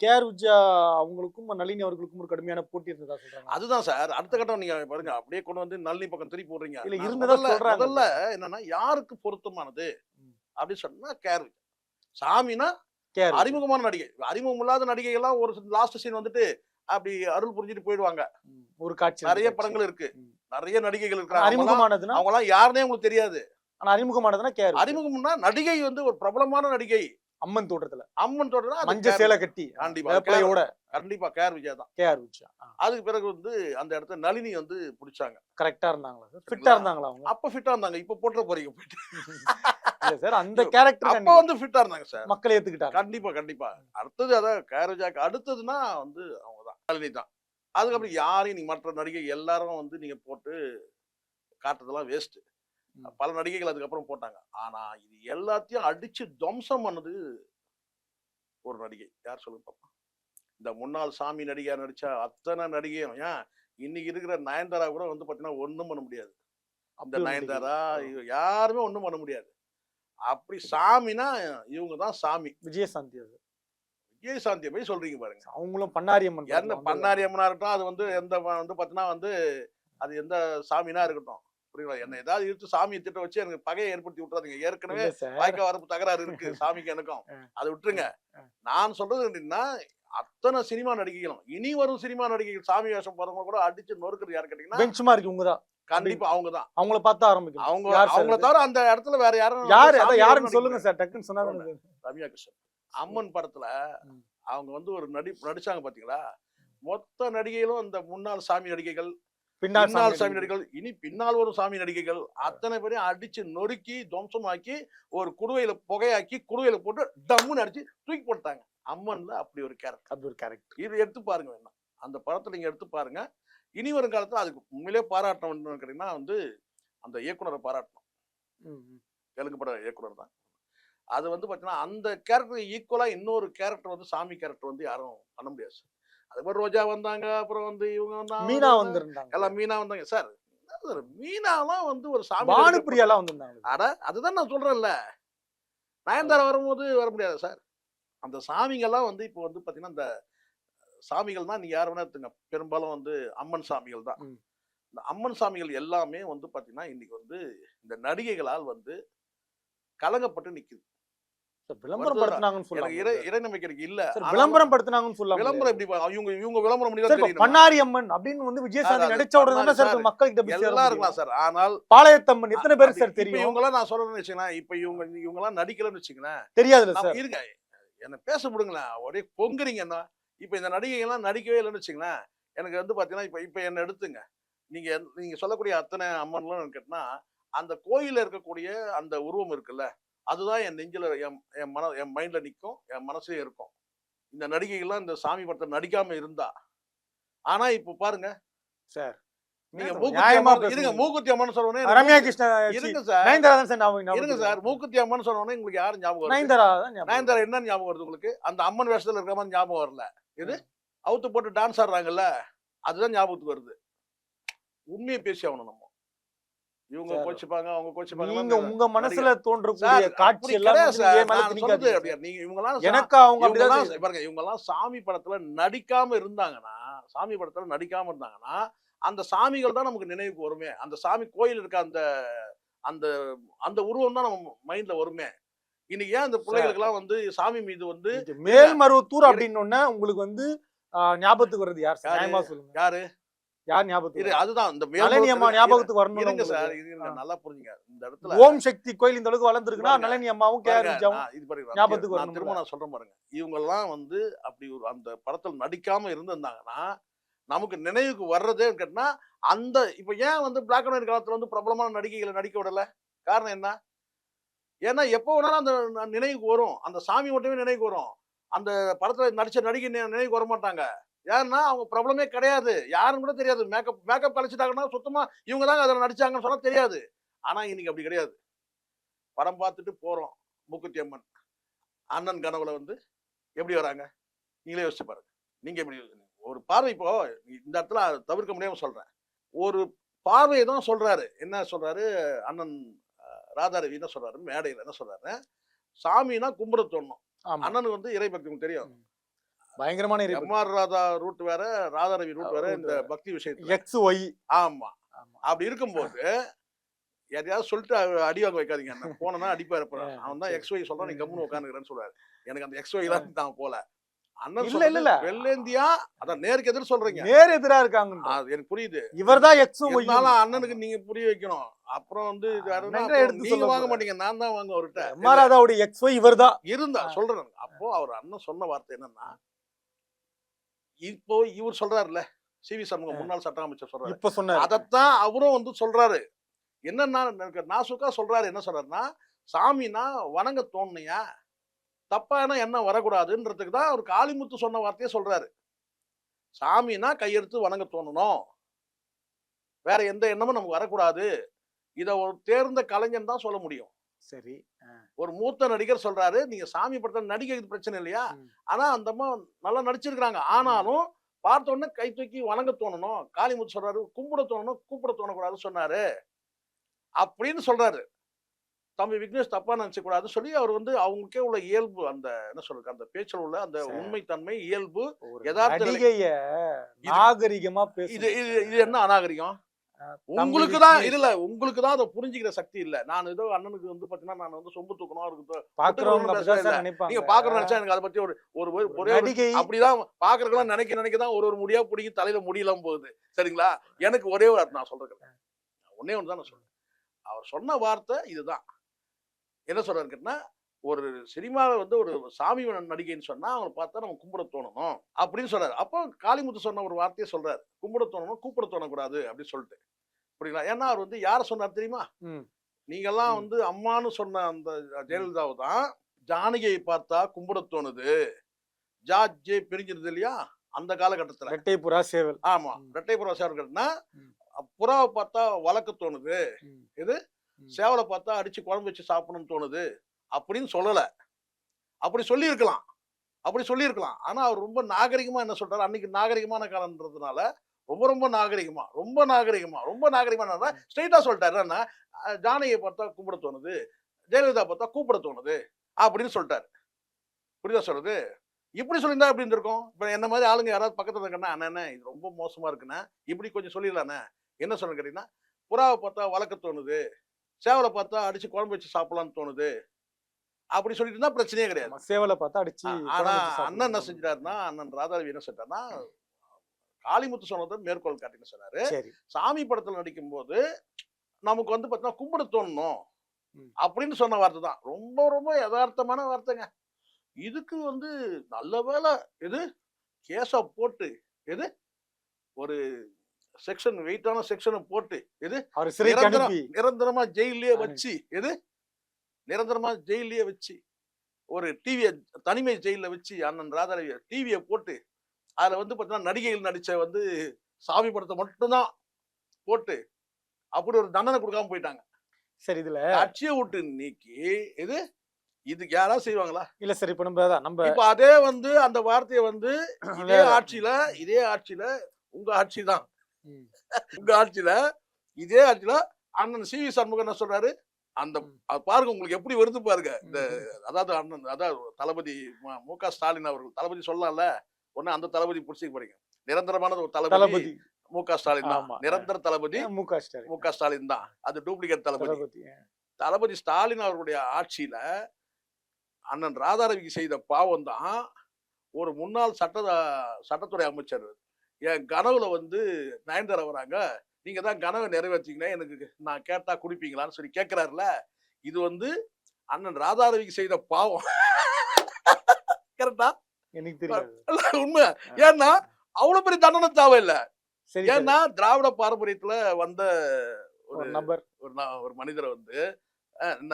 கேஆர் விஜயா அவங்களுக்கும் நளினி அவர்களுக்கும் ஒரு கடுமையான போட்டி இருந்ததா சொல்றாங்க. அதுதான் சார். அடுத்த கட்டம் நீங்க பாருங்க. அப்படியே கொண்டு வந்து நளினி பக்கம் திருப்பி போடுறீங்க. இல்ல, நான் இருந்ததா சொல்றாங்க. முதல்ல என்னன்னா யாருக்கு பொருத்தமானது அப்படின்னு சொன்னா கேஆர் விஜயா. சாமினா கேஆர் விஜயா. அறிமுகமான நடிகை. அறிமுகம் இல்லாத நடிகை எல்லாம் ஒரு லாஸ்ட் சீன் வந்துட்டு அப்படி அருள் புரிஞ்சிட்டு போயிடுவாங்க. ஒரு காட்சி நிறைய காட்சி. படங்கள் இருக்கு. ம். நிறைய நடிகைகள் இருக்காங்க. அறிமுகமானதுன்னா அவங்க எல்லாம் யாருன்னே உங்களுக்கு தெரியாது. ஆனா அறிமுகமானதுன்னா கேஆர் விஜயா. அறிமுகம்னா நடிகை வந்து ஒரு பிரபலமான நடிகை. அம்மன் தோட்டத்துல அம்மன் தொடர்னா அது மஞ்சள் KR சேலை கட்டி கண்டிப்பா. வேப்பிலையோட கண்டிப்பா கேஆர் விஜயா தான். கேஆர் விஜயா. அதுக்கு பிறகு வந்து அந்த இடத்துல நளினி வந்து பிடிச்சாங்க. கரெக்டா இருந்தாங்களா சார்? ஃபிட்டா இருந்தாங்களா அவங்க? அப்ப ஃபிட்டா இருந்தாங்க. இப்ப போட்டுற போறீங்க போயிட்டு. இல்ல சார், அந்த கேரக்டர் அப்ப வந்து ஃபிட்டா இருந்தாங்க சார். மக்கள் ஏத்துக்கிட்டாங்க. கண்டிப்பா கண்டிப்பா. அடுத்தது அதான் கேஆர் விஜயாக்கு அடுத்ததுன்னா வந்து அவங்கதான் நளினி தான். அதுக்கப்புறம் யாரையும் நீங்க மற்ற நடிகை எல்லாரும் வந்து நீங்க போட்டு காட்டுறதெல்லாம் வேஸ்ட். ம். பல நடிகைகள் அதுக்கப்புறம் போட்டாங்க. ஆனா இது எல்லாத்தையும் அடிச்சு துவம்சம் பண்ணது ஒரு நடிகை. யார் சொல்லுங்க பாப்போம். இந்த முன்னாள் சாமி நடிகையா நடிச்ச அத்தனை நடிகையும் ஏன் இன்னைக்கு இருக்கிற நயன்தாரா கூட வந்து பாத்தீங்கன்னா ஒண்ணும் பண்ண முடியாது. அந்த அப்படி ஒரு நயன்தாரா நடிகை. யாருமே ஒண்ணும் பண்ண முடியாது. அப்படி சாமினா இவங்க தான் சாமி. விஜயசாந்தி அது. விஜயசாந்தியை போய் சொல்றீங்க பாருங்க. அவங்களும் பண்ணாரியம்மன் என்ன பண்ணாரி அம்மனா இருக்கட்டும், அது வந்து எந்த வந்து பாத்தீங்கன்னா வந்து அது எந்த சாமினா இருக்கட்டும். புரியுங்களா? என்ன ஏதாவது இழுத்து சாமியை திட்ட வச்சு எனக்கு பகையை ஏற்படுத்தி விட்டுறாதீங்க. ஏற்கனவே இல்ல சார். வாய்க்கா வரப்பு தகராறு இருக்கு சாமிக்கு எனக்கும். ஆ. அதை விட்டுருங்க. ஆ. நான் சொல்றது என்னன்னா, அத்தனை சினிமா நடிகைகளும் இனி வரும் சினிமா நடிகைகள் சாமி வேஷம் போறவங்க கூட அடிச்சு நொறுக்குறது யாரு கேட்டீங்கன்னா பெஞ்ச்மார்க் இவங்கதான். கண்டிப்பா அவங்கதான். அவங்கள பார்த்து ஆரம்பிக்கணும். அவங்க யார் சார் அவங்கள அது? தவிர அந்த இடத்துல வேற யாரும் யாரு? சாமி அத யாருன்னு வேஷம் சொல்லுங்க நடிக்கல. சார். டக்குன்னு சொன்னா தானே தெரியும். ரம்யா கிருஷ்ணன். அம்மன் படத்துல ம். அவங்க வந்து ஒரு நடிச்சாங்க பாத்தீங்களா? மொத்த நடிகைகளும் இந்த முன்னாள் சாமி நடிகைகள், பின்னால் பின்னால் சாமி சாமி நடிகைகள், இனி பின்னால் வரும் சாமி நடிகைகள் அத்தனை பேரையும் அடிச்சு நொறுக்கி துவம்சமாக்கி ஒரு குடுவையில புகையாக்கி குடுவையில போட்டு டம்முன்னு அடிச்சு தூக்கி போட்டாங்க. அம்மன்ல அப்படி ஒரு கேரக்டர். அப்படி ஒரு கேரக்டர். இது எடுத்து பாருங்க வேணா. அந்த படத்தை நீங்க எடுத்து பாருங்க. இனி வரும் காலத்துல அதுக்கு உண்மையிலே பாராட்டணும் கேட்டீங்கன்னா வந்து அந்த இயக்குனரை பாராட்டணும். தெலுங்கு பட இயக்குனர் தான். அது வந்து பாத்தீங்கன்னா அந்த கேரக்டர் ஈக்குவலா இன்னொரு கேரக்டர் வந்து சாமி கேரக்டர் வந்து யாரும் பண்ண முடியாது. அது மாதிரி ரோஜா வந்தாங்க. அப்புறம் வந்து இவங்க வந்தாங்க. மீனா வந்திருந்தாங்க. எல்லாம் மீனா வந்தாங்க. சார் மீனாலாம் வந்து ஒரு சாமி பானுப்பிரியாலாம் வந்திருந்தாங்க. அட அதுதான் நான் சொல்றேன்ல. நயன்தாரா வரும்போது வர முடியாது சார். அந்த சாமிங்கெல்லாம் வந்து இப்போ வந்து பாத்தீங்கன்னா இந்த சாமிகள் தான் நீங்க யார் வேணா எடுத்துங்க. பெரும்பாலும் வந்து அம்மன் சாமிகள் தான். ம். இந்த அம்மன் சாமிகள் எல்லாமே வந்து பாத்தீங்கன்னா இன்னைக்கு வந்து இந்த நடிகைகளால் வந்து கலங்கப்பட்டு நிக்குது. விளம்பரம் படுத்துனாங்கன்னு எனக்கு சொல்லலாம் இறை நம்பிக்கை எனக்கு இல்ல. சார். ஆனாலும் விளம்பரம் படுத்துனாங்கன்னு சொல்லலாம் விளம்பரம் எப்படி இவங்க விளம்பரம் பண்ணி சார். தான் இப்ப தெரியும். பண்ணாரி அம்மன் அப்படின்னு வந்து விஜயசாந்தி அது நடிச்ச உடனே தானே சார் சார், மக்கள் கிட்ட போய் சேர எல்லாம் முடியும். இருக்கலாம் சார். ஆனால் பாளையத்தம்மன் எத்தனை பேருக்கு சார் இப்ப தெரியும்? இவங்கெல்லாம் நான் சொல்றேன்னு வச்சுங்களேன், இப்ப இவங்கெல்லாம் நடிக்கலன்னு வச்சுங்களேன், தெரியாதுல்ல சார். இருங்க என்ன பேச விடுங்களேன். ஒரே பொங்குறீங்கன்னா இப்ப இந்த நடிகைகள்லாம் நடிக்கவே இல்லைன்னு வச்சுங்களேன், எனக்கு வந்து பாத்தீங்கன்னா இப்ப என்ன எடுத்துங்க, நீங்க சொல்லக்கூடிய அத்தனை அம்மன்லாம் கேட்டா அந்த கோயில்ல இருக்கக்கூடிய அந்த உருவம் இருக்குல்ல, அதுதான் என் நெஞ்சில என் மைண்ட்ல நிக்கும், என் மனசுலயே இருக்கும். இந்த நடிகைகள்லாம் இந்த சாமி படத்தை நடிக்காம இருந்தா. ஆனா இப்ப பாருங்க சார் நீங்க நியாயமா இருங்க, மூக்குத்தி அம்மன் சொன்னோடனே ரம்யா கிருஷ்ணா இருங்க சார், நயன்தாரா தான் சார் ஞாபகம் இருங்க சார், மூக்குத்தி அம்மன் சொன்னோடனே உங்களுக்கு யாரும் ஞாபகம் வருது? நயன்தாரா தான் ஞாபகம். நயன்தாரா என்ன ஞாபகம் வருது உங்களுக்கு? அந்த அம்மன் வேஷத்துல இருக்கிற மாதிரி ஞாபகம் வரல. இது அவுத்து போட்டு டான்ஸ் ஆடுறாங்கல்ல, அதுதான் ஞாபகத்துக்கு வருது. உண்மையை பேசி ஆகணும் நம்ம. இவங்க கோச்சிப்பாங்க, அவங்க கோச்சிப்பாங்க. நீங்க உங்க மனசுல தோன்றக்கூடிய காட்சி எல்லாம் நீங்க இவங்கலாம் எனக்கு அவங்க அப்படிதான் பாருங்க, இவங்கலாம் சாமி படத்துல நடிக்காம இருந்தாங்கன்னா, அந்த சாமிகள் தான் நமக்கு நினைவுக்கு வருமே. அந்த சாமி கோயில் இருக்க அந்த அந்த அந்த உருவம் தான் நம்ம மைண்ட்ல வருமே. இன்னைக்கு ஏன் அந்த பிள்ளைகளுக்கு எல்லாம் வந்து சாமி மீது வந்து மேல்மருவத்தூர் அப்படின்னு ஒண்ணு உங்களுக்கு வந்து ஞாபகத்துக்கு வருது யார் சார்? நியாயமா சொல்லுங்க. யார் ஞாபகத்துக்கு? அதுதான் இந்த நளினி அம்மா ஞாபகத்துக்கு வரணும். இருங்க சார், இருங்க, நல்லா புரிஞ்சுங்க. இந்த இடத்துல ஓம் சக்தி கோயில் இந்த அளவுக்கு வளர்ந்துருக்குன்னா நளினி அம்மாவும் கேஆர் விஜயாவும் இது பாருங்க, ஞாபகத்துக்கு வரணும். திரும்ப நான் சொல்றேன் பாருங்க, இவங்க எல்லாம் வந்து அப்படி ஒரு அந்த படத்துல நடிக்காம இருந்திருந்தாங்கன்னா நமக்கு நினைவுக்கு வர்றதே கேட்டா அந்த இப்ப ஏன் வந்து பிளாக் அண்ட் ஒயிட் காலத்துல வந்து பிரபலமான நடிகைகளை நடிக்க விடல? காரணம் என்ன? ஏன்னா எப்போ வேணாலும் அந்த நினைவுக்கு வரும், அந்த சாமி மட்டுமே நினைவுக்கு வரும். அந்த படத்துல நடிச்ச நடிகை நினைவுக்கு வர மாட்டாங்க. ஏன்னா அவங்க பிரபலமே கிடையாது, யாரும் கூட தெரியாது. மேக்கப் கழிச்சிட்டாங்கன்னா சுத்தமா இவங்க தாங்க அதில் நடிச்சாங்கன்னு சொன்னா தெரியாது. ஆனா இன்னைக்கு அப்படி கிடையாது. படம் பார்த்துட்டு போறோம், மூக்குத்தி அம்மன் அண்ணன் கனவுல வந்து எப்படி வராங்க நீங்களே யோசிச்சு பாருங்க. நீங்க எப்படி ஒரு பார்வை, இப்போ இந்த இடத்துல தவிர்க்க முடியாம சொல்றேன், ஒரு பார்வையை தான் சொல்றாரு. என்ன சொல்றாரு அண்ணன் ராதாரவி? என்ன சொல்றாரு மேடையில்? என்ன சொல்றாரு? சாமினா கும்பிட தோணும். அண்ணனுக்கு வந்து இறை பக்தி தெரியும், பயங்கரமான எம்ஆர் ராதா ரூட் வேற, ராதாரவி ரூட் வேற இந்த பக்தி விஷயத்துல. X Y. ஆமா, அப்படி இருக்கும்போது யாரையாவது சொல்லிட்டு அடி வாங்க வைக்காதீங்க. அண்ணன் போனா அடிப்பாரு. அவன் தான் எக்ஸ் ஒய் சொல்றான், நீ கம்முன்னு உட்காந்துக்கிறேன்னு சொல்றாரு. எனக்கு அந்த எக்ஸ் ஒய் எல்லாம் நான் போல. அண்ணன் இல்ல வெள்ளேந்தியா அதான் நேருக்கு எதிர் சொல்றீங்க, நேர் எதிரா இருக்காங்க. எனக்கு புரியுது. இவர்தான் எக்ஸும் ஒய்யும். அண்ணனுக்கு நீங்க புரிய வைக்கணும். அப்புறம் வந்து நீங்க வாங்க மாட்டீங்க, நான் தான் வாங்க அவர்கிட்ட. எம்ஆர் ராதாவுடைய எக்ஸ் ஒய் இவர்தான் இருந்தா சொல்றேன். அப்போ அவர் அண்ணன் சொன்ன வார்த்தை என்னன்னா, இப்போ இவர் சொல்றாருல்ல, சி.வி. சண்முகம் முன்னாள் சட்ட அமைச்சர் சொல்றாரு, இப்ப சொன்னாரு, அதத்தான் அவரும் வந்து சொல்றாரு. என்னன்னா நாசுக்கா சொல்றாரு. என்ன சொல்றாருன்னா, சாமினா வணங்க தோணுயா, தப்பான எண்ணம் வரக்கூடாதுன்றதுக்கு தான் அவர் காளிமுத்து சொன்ன வார்த்தையை சொல்றாரு. சாமினா கையெடுத்து வணங்க தோணணும், வேற எந்த எண்ணமும் நமக்கு வரக்கூடாது. இத ஒரு தேர்ந்த கலைஞன் தான் சொல்ல முடியும். சரி, ஒரு மூத்த நடிகர் சொல்றாரு, நீங்க சாமி படத்துல நடிக்கிறது பிரச்சனை இல்லையா, ஆனா அந்த அம்மா நல்லா நடிச்சிருக்காங்க, ஆனாலும் பார்த்த உடனே கை தூக்கி வணங்க தோணணும். காளிமுத்து சொல்றாரு கும்பிட தோணணும், கூப்பிட தோணக்கூடாதுன்னு சொன்னாரு அப்படின்னு சொல்றாரு. தம்பி விக்னேஷ் தப்பா நினைச்ச கூடாது சொல்லி அவர் வந்து அவங்களுக்கே உள்ள இயல்பு, அந்த என்ன சொல்றது, அந்த பேச்சில் உள்ள அந்த உண்மைத்தன்மை, இயல்பு, யதார்த்த நாகரிகமா இது என்ன அநாகரிகம்? உங்களுக்கு தான் இல்ல, உங்களுக்கு தான் அதை புரிஞ்சுக்கிற சக்தி இல்ல. நான் ஏதோ அண்ணனுக்கு வந்து பாத்தீங்கன்னா நான் வந்து சொம்பு தூக்கணும், அவருக்கு நீங்க பாக்குறோம் நினைச்சா எனக்கு அதை பத்தி ஒரே அப்படிதான் பாக்குறதுலாம் நினைக்கதான் ஒரு முடியா பிடிக்கி தலையில முடியலாம் போகுது. சரிங்களா? எனக்கு ஒரே வார்த்தை நான் சொல்றேன், ஒன்னே ஒன்று தான் நான் சொல்றேன். அவர் சொன்ன வார்த்தை இதுதான். என்ன சொல்றாரு கேட்டா, ஒரு சினிமாவில் வந்து ஒரு சாமி நடிகைன்னு சொன்னா அவங்க பார்த்தா நம்ம கும்பிட தோணணும் அப்படின்னு சொல்றாரு. அப்போ காளிமுத்து சொன்ன ஒரு வார்த்தையை சொல்றாரு, கும்பிட தோணணும், கூப்பிட தோணக்கூடாது அப்படின்னு சொல்லிட்டு. புரியுங்களா? ஏன்னா அவர் வந்து யார சொன்னார் தெரியுமா? நீங்கெல்லாம் வந்து அம்மானு சொன்ன அந்த ஜெயலலிதாவை தான் ஜானகியை பார்த்தா கும்பிட தோணுது, ஜார்ஜ் பிரிஞ்சிருது இல்லையா அந்த காலகட்டத்தில், ரெட்டை புறா சேவல். ஆமா, ரெட்டை புறா சேவல்னா புறாவை பார்த்தா வளர்க்க தோணுது, இது சேவலை பார்த்தா அடிச்சு குழம்பு வச்சு சாப்பிடணும்னு தோணுது அப்படின்னு சொல்லல. அப்படி சொல்லியிருக்கலாம். ஆனா அவர் ரொம்ப நாகரிகமா என்ன சொல்றாரு, அன்னைக்கு நாகரிகமான காலம்ன்றதுனால ரொம்ப நாகரிகமா ஸ்ட்ரெயிட்டா சொல்லிட்டாரு. என்ன, ஜானகியை பார்த்தா கும்பிட தோணுது, ஜெயலலிதா பார்த்தா கூப்பிட தோணுது அப்படின்னு சொல்லிட்டாரு. புரியுதா சொல்றது? இப்படி சொல்லியிருந்தா எப்படி இருந்திருக்கும்? இப்ப என்ன மாதிரி ஆளுங்க யாராவது பக்கத்துல இருக்கா, அண்ணே இது ரொம்ப மோசமா இருக்குண்ணே, இப்படி கொஞ்சம் சொல்லிடலாண்ணே. என்ன சொல்ல கேட்டீங்கன்னா, புறாவை பார்த்தா வளர்க்க தோணுது, சேவலை பார்த்தா அடிச்சு குழம்பு வச்சு சாப்பிடலான்னு தோணுது அப்படி சொல்லிட்டு இருந்தா பிரச்சனையே கிடையாது. சேவலை பார்த்தா அடிச்சு ஆனா குழம்பு வச்சு அண்ணன் என்ன சாப்பிடுவாங்க. செஞ்சிட்டாருன்னா, அண்ணன் ராதாரவி என்ன செஞ்சாருன்னா, காளிமுத்து சொன்னதை மேற்கோள் காட்டின்னு சொன்னாரு. சரி. சாமி படத்துல நடிக்கும்போது நமக்கு வந்து பார்த்தீங்கன்னா கும்பிட தோணணும் ம். அப்படின்னு சொன்ன வார்த்தை தான். ரொம்ப ரொம்ப யதார்த்தமான வார்த்தைங்க. இதுக்கு வந்து நல்ல வேளை எது கேஸ போட்டு எது ஒரு செக்ஷன் வெயிட்டான செக்ஷனை போட்டு எது அவர் சிறைக்கு நிரந்தரம் அனுப்பி நிரந்தரமா ஜெயிலே வச்சு எது நிரந்தரமா ஜெயிலே வச்சு ஒரு டிவியை தனிமை ஜெயில வச்சு அண்ணன் ராதாரவி டிவியை போட்டு அதுல வந்து பார்த்தீங்கன்னா நடிகைகள் நடிச்ச வந்து சாமி படத்தை மட்டும்தான் போட்டு அப்படி ஒரு தண்டனை கொடுக்காம போயிட்டாங்க. சரி. இதுல கட்சியை விட்டு நீக்கி இது இதுக்கு யாராவது செய்வாங்களா? இல்ல சரி, இப்ப நம்ம இப்ப அதே வந்து அந்த வார்த்தையை வந்து இதே ஆட்சியில உங்க ஆட்சி தான் ம். உங்க ஆட்சியில இதே ஆட்சியில அண்ணன் சி வி சண்முகம் என்ன சொல்றாரு, அந்த அது பாருங்க உங்களுக்கு எப்படி வருது பாருங்க. இந்த அதாவது அண்ணன் அதாவது தளபதி மு.க. ஸ்டாலின் அவர்கள் தளபதி சொல்லலாம்ல, ஒண்ணு அந்த தளபதி புடிச்சு போறீங்க. நிரந்தரமான ஒரு தளபதி தளபதி மு.க. ஸ்டாலின் தான். ஆமா. நிரந்தர தளபதி மு.க. ஸ்டாலின் மு.க. ஸ்டாலின் தான். அது டூப்ளிகேட் தளபதி. தளபதி. தளபதி ஸ்டாலின் அவர்களுடைய ஆட்சியில அண்ணன் ராதாரவிக்கு செய்த பாவம் தான் ஒரு முன்னாள் சட்டத்துறை அமைச்சர் என் கனவுல வந்து நயன்தாரா வராங்க, நீங்க தான் கனவை நிறைவேற்றீங்கன்னா எனக்கு நான் கேட்டா குடிப்பீங்களான்னு சொல்லி கேட்கிறாருல, இது வந்து அண்ணன் ராதாரவிக்கு செய்த பாவம். கரெக்டா? எனக்கு தெரியாது. உண்மை. ஏன்னா அவ்வளவு பெரிய தண்டனை தேவையில்லை. சரி. ஏன்னா திராவிட பாரம்பரியத்துல வந்த ஒரு நபர் ஒரு மனிதரை வந்து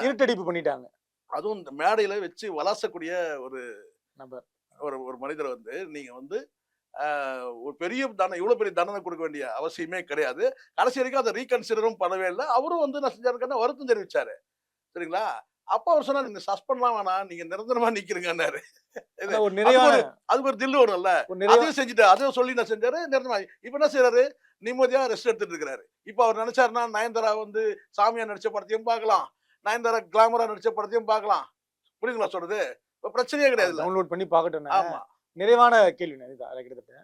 இருட்டடிப்பு பண்ணிட்டாங்க. அதுவும் இந்த மேடையில வச்சு வளாசக்கூடிய ஒரு நபர் ஒரு மனிதரை வந்து நீங்க வந்து ஒரு பெரிய தண்டனை இவ்வளவு பெரிய தண்டனை கொடுக்க வேண்டிய அவசியமே கிடையாது. கடைசி வரைக்கும் அதை ரீகன்சிடரும் பண்ணவே இல்லை. அவரும் வந்து என்ன செஞ்சாருன்னா வருத்தம் தெரிவிச்சாரு. சரிங்களா? அப்ப அவர் சொன்னா நீங்க சஸ்பெண்ட்லாம் வேணாம், நீங்க நிரந்தரமா நிக்கிறீங்கன்னாரு. ஒரு நிறைவான அதுக்கு ஒரு தில்லு வரும்ல, அதையும் செஞ்சுட்டு அதையும் சொல்லி என்ன செஞ்சாரு, நிரந்தரமா இப்ப என்ன செய்யறாரு, நிம்மதியா ரெஸ்ட் எடுத்துட்டு இருக்காரு. இப்ப அவர் நினைச்சாருன்னா நயன்தாரா வந்து சாமியா நடிச்ச படத்தையும் பார்க்கலாம், நயன்தாரா கிளாமரா நடிச்ச படத்தையும் பார்க்கலாம். புரியுதுங்களா சொல்றது? இப்ப பிரச்சனையே கிடையாது. டவுன்லோட் பண்ணி பார்க்கட்டும். ஆமா. நிறைவான கேள்வி இதுதான் கிட்டத்தட்ட.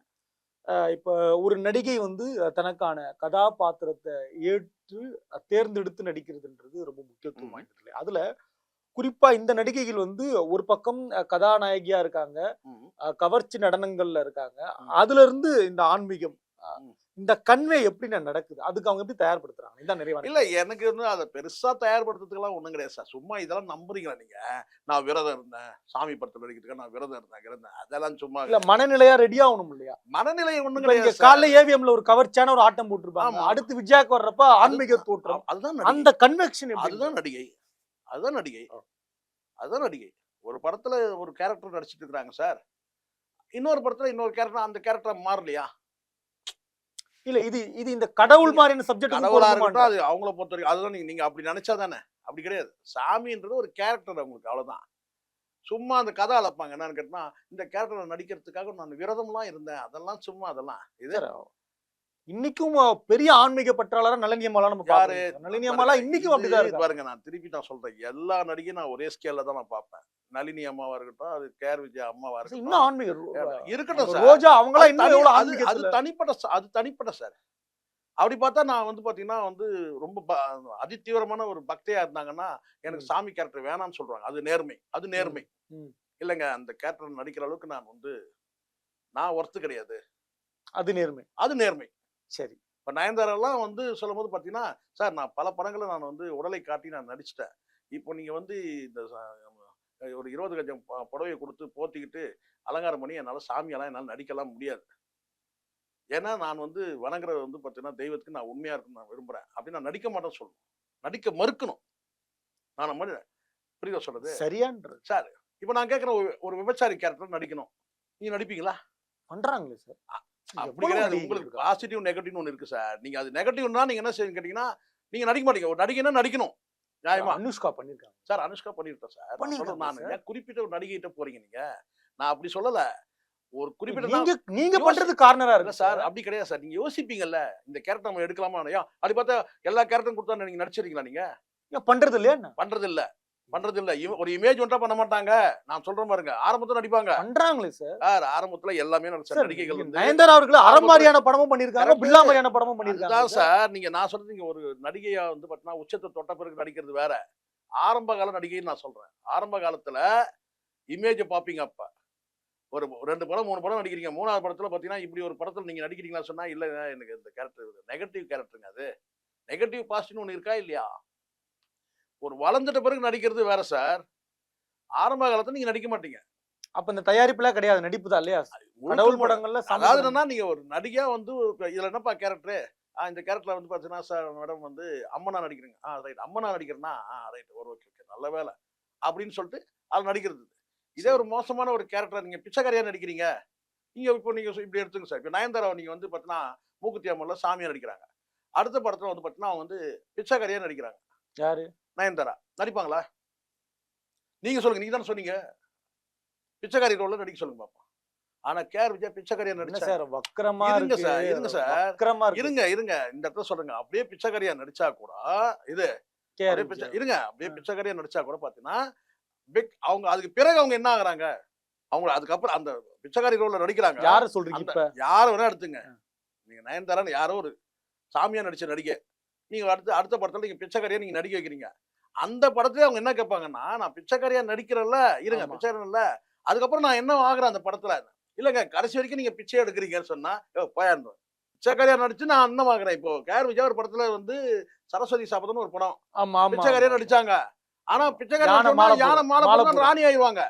இப்ப ஒரு நடிகை வந்து தனக்கான கதாபாத்திரத்தை ஏற்று தேர்ந்தெடுத்து நடிக்கிறதுன்றது ரொம்ப முக்கியத்துவம் வாய்ந்தது இல்லையா? அதுல குறிப்பா இந்த நடிகைகள் வந்து ஒரு பக்கம் கதாநாயகியா இருக்காங்க, கவர்ச்சி நடனங்கள்ல இருக்காங்க. அதுல இருந்து இந்த ஆன்மீகம் இந்த கன்வே எப்படி நடக்குது, அதுக்கு அவங்க எப்படி தயார்படுத்துறாங்க? இதான் நிறைவான இல்ல எனக்கு வந்து அதை பெருசா தயார்படுத்துறதுக்கெல்லாம் ஒண்ணும் கிடையாது சார். சும்மா இதெல்லாம் நம்புறீங்களா நீங்க? நான் விரதம் இருந்தேன், சாமி படத்துல நடிக்கிறதுக்கு நான் விரதம் இருந்தேன், அதெல்லாம் சும்மா இல்ல. மனநிலையா ரெடி ஆகணும் இல்லையா? மனநிலை ஒண்ணும் இப்ப இங்க கிடையாது. காலைல ஏவிஎம்ல ஒரு கவர்ச்சியான ஒரு ஆட்டம் போட்டுருப்பாங்க, ஆமா. அடுத்து விஜயாக்கு வர்றப்ப ஆன்மீக தோற்றம், அதுதான் அந்த கன்வெக்ஷன் அதுதான் நடிகை. அதுதான் நடிகை. அதுதான் நடிகை. ஒரு படத்துல ஒரு கேரக்டர் நடிச்சிட்டு இருக்காங்க சார், இன்னொரு படத்துல இன்னொரு கேரக்டர், அந்த கேரக்டர் மாறலையா? இல்ல இது இந்த கடவுள் மாதிரியான சப்ஜெக்ட் கடவுளா இருக்கட்டும், அது அவங்கள பொறுத்த வரைக்கும் அதுதான் நீங்க அப்படி நினைச்சா தானே. அப்படி கிடையாது. சாமின்றது ஒரு கேரக்டர் அவங்களுக்கு, அவ்வளவுதான். சும்மா அந்த கதை அளப்பாங்க. என்னன்னு கேட்டா, இந்த கேரக்டர் நடிக்கிறதுக்காக நான் விரதம்லாம் இருந்தேன், அதெல்லாம் சும்மா அதெல்லாம் இது இன்னைக்கும் பெரிய ஆன்மீக பற்றாளரா நளினி அம்மாளா நம்ம யாரு பாக்குறோம். நளினி அம்மாளா இன்னைக்கும் அப்படிதான் இருக்கு பாருங்க. நான் திருப்பி நான் சொல்றேன், எல்லா நடிகையும் நான் ஒரே ஸ்கேல்ல தான் நான் பார்ப்பேன். நளினி அம்மாவா இருக்கட்டும், அது கேஆர் விஜயா அம்மாவா இன்னும் இருக்கட்டும், ஆன்மீக இருக்கட்டும் சார். ரோஜா அவங்களா இன்னும் எவ்வளவு அது ஆன்மீகத்துல அது தனிப்பட்ட சார். அப்படி பார்த்தா நான் வந்து பாத்தீங்கன்னா வந்து ரொம்ப அதிதீவிரமான ஒரு பக்தியா இருந்தாங்கன்னா எனக்கு சாமி கேரக்டர் வேணாம்னு சொல்றாங்க. அது நேர்மை. அது நேர்மை இல்லைங்க. அந்த கேரக்டர் நடிக்கிற அளவுக்கு நான் ஒர்த்து கிடையாது. அது நேர்மை. அது நேர்மை. சரி. இப்ப நயன்தாரெல்லாம் வந்து சொல்லும் போது பாத்தீங்கன்னா, சார் நான் பல படங்களை நான் வந்து உடலை காட்டி நான் நடிச்சிட்டேன். இப்போ நீங்க வந்து இந்த ஒரு 20 கஜம் புடவையை கொடுத்து போத்திக்கிட்டு அலங்காரம் பண்ணி என்னால சாமியெல்லாம் என்னால் நடிக்கலாம் முடியாது. ஏன்னா நான் வந்து வணங்குறது வந்து பாத்தீங்கன்னா தெய்வத்துக்கு நான் உண்மையா இருக்கணும்னு நான் விரும்புறேன் அப்படின்னு நான் நடிக்க மாட்டேன்னு சொல்லணும். நடிக்க மறுக்கணும். நான் புரியுதா சொல்றது? சரியான்றது சார். இப்ப நான் கேட்கிறேன், ஒரு விபச்சாரி கேரக்டர் நடிக்கணும், நீங்க நடிப்பீங்களா? பண்றாங்களே சார். அப்படி கிடையாது. உங்களுக்கு பாசிட்டிவ் நெகட்டிவ்னு ஒண்ணு இருக்கு சார். நீங்க அது நெகட்டிவ்னா நீங்க என்ன செய்யணும் கேட்டீங்கன்னா, நீங்க நடிக்க மாட்டீங்க. ஒரு நடிகைன்னா நடிக்கணும். நியாயமா? அனுஷ்கா பண்ணிருக்காங்க சார். அனுஷ்கா பண்ணிருக்கேன் சார். நான் ஏன் குறிப்பிட்ட ஒரு நடிகைகிட்ட போறீங்க நீங்க? நான் அப்படி சொல்லல. ஒரு குறிப்பிட்ட நீங்க பண்றது கார்னரா இருக்கு சார். அப்படி கிடையாது சார். நீங்க யோசிப்பீங்கல்ல, இந்த கேரக்டர் நம்ம எடுக்கலாமா? அப்படி பார்த்தா எல்லா கேரக்டரும் கொடுத்தா நீங்க நடிச்சிருக்கீங்களா? நீங்க பண்றது இல்லையா? பண்றது இல்ல. ஒரு இமேஜ் ஒன்றா பண்ண மாட்டாங்க. நான் சொல்றேன் பாருங்க, ஆரம்பத்துல நடிப்பாங்க. பண்றாங்களே சார். ஆரம்பத்துல எல்லாமே நடிகைகள் வந்து நயன்தாரா அவர்கள் அறமாரியான படமும் பண்ணிருக்காங்க, பில்லா மாதிரியான படமும் பண்ணிருக்காங்க. சார். நீங்க நான் சொல்றது, நீங்க ஒரு நடிகையா வந்து பாத்தீங்கன்னா உச்சத்தை தொட்ட பிறகு நடிக்கிறது வேற, ஆரம்ப கால நடிகைன்னு நான் சொல்றேன். ஆரம்ப காலத்துல இமேஜ் பார்ப்பீங்க அப்ப. ஒரு 2 படம் 3 படம் நடிக்கிறீங்க. 3வது படத்துல பார்த்தீங்கன்னா, இப்படி ஒரு படத்துல நீங்க நடிக்கிறீங்களான்னு சொன்னா, இல்லங்க எனக்கு இந்த கேரக்டர் நெகட்டிவ் கேரக்டருங்க அது. நெகட்டிவ் பாசிட்டிவ்னு ஒண்ணு இருக்கா இல்லையா? ஒரு வளர்ந்துட்ட பிறகு நடிக்கிறது வேற சார். ஆரம்ப காலத்துல நீங்க நடிக்க மாட்டீங்க. அப்ப இந்த தயாரிப்புலாம் கிடையாது, நடிப்பு தான் இல்லையா? முழுக்க கடவுள் முழு படங்கள்ல சாமி அதாவது படம். என்னன்னா, நீங்க ஒரு நடிகையா வந்து இதுல என்னப்பா கேரக்டரு? இந்த கேரக்டர்ல வந்து பார்த்தீங்கன்னா, சார் மேடம் வந்து அம்மனா நடிக்கிறேங்க. ரைட். அம்மனா நடிக்கிறேன்னா, ரைட். Okay, okay. நல்ல வேலை. அப்படின்னு சொல்லிட்டு அதுல நடிக்கிறது. இதே ஒரு மோசமான ஒரு கேரக்டர் நீங்க பிச்சைக்காரியா நடிக்கிறீங்க. நீங்க இப்படி எடுத்துங்க சார். இப்ப நயன்தாராவ நீங்க வந்து பார்த்தீங்கன்னா, மூக்குத்தி அம்மன்ல சாமியா நடிக்கிறாங்க. அடுத்த படத்துல வந்து பார்த்தீங்கன்னா, அவங்க வந்து பிச்சைக்காரியா நடிக்கிறாங்க. யாரு? நயன்தாரா. நடிப்பாங்களா? நீங்க சொல்லுங்க. நீங்க தானே சொன்னீங்க. பிச்சைக்காரி ரோல்ல நடிக்க சொல்லுங்க பாப்போம். ஆனா விஜயா பிச்சைக்காரியா என்ன நடிச்சாங்க. சார் வக்கரமா இருங்க இருக்கு. சார், இருங்க சார். வக்கரமா இருக்கு. இருங்க. இந்த இடத்துல சொல்றேங்க. அப்படியே பிச்சைக்காரியா நடிச்சா கூட, இது கேஆர் அப்படியே விஜயா. இருங்க. அப்படியே பிச்சைக்காரியா நடிச்சா கூட பார்த்தீங்கன்னா, அவங்க அதுக்கு பிறகு அவங்க என்ன ஆகுறாங்க? அவங்க அதுக்கப்புறம் அந்த பிச்சைக்காரி ரோல்ல நடிக்கிறாங்க. யார சொல்றீங்க அந்த இப்ப? யார வேணா எடுத்துங்க. நீங்க நயன்தாரான்னு யாரோ ஒரு சாமியா நடிச்ச நடிகை. நீங்க அடுத்த படத்துல நீங்க பிச்சைக்காரியா நீங்க நடிக்க வைக்கிறீங்க. அந்த படத்திலே அவங்க என்ன கேட்பாங்கன்னா, நான் பிச்சைக்காரியா நடிக்கிறேன்ல, இருங்க ஆமா. பிச்சைக்காரன்ல. அதுக்கப்புறம் நான் என்ன ஆகுறேன் அந்த படத்துல? இல்லங்க கடைசி வரைக்கும் நீங்க பிச்சை எடுக்கிறீங்கன்னு சொன்னா, போயான்னு. பிச்சைக்காரியா நடிச்சு நான் அன்னமாகுறேன். இப்போ கேஆர் விஜயா ஒரு படத்துல வந்து சரஸ்வதி சபதம்னு ஒரு படம். ஆமா, ஆமா, பிச்சைக்காரியா ஆமா. நடிச்சாங்க. ஆனா ஆமா. பிச்சைக்காரியா யானை சொன்னா மாலை யானை போடும். மாலை மாலை போட்டா போடும். ராணி ஆயிருவாங்க.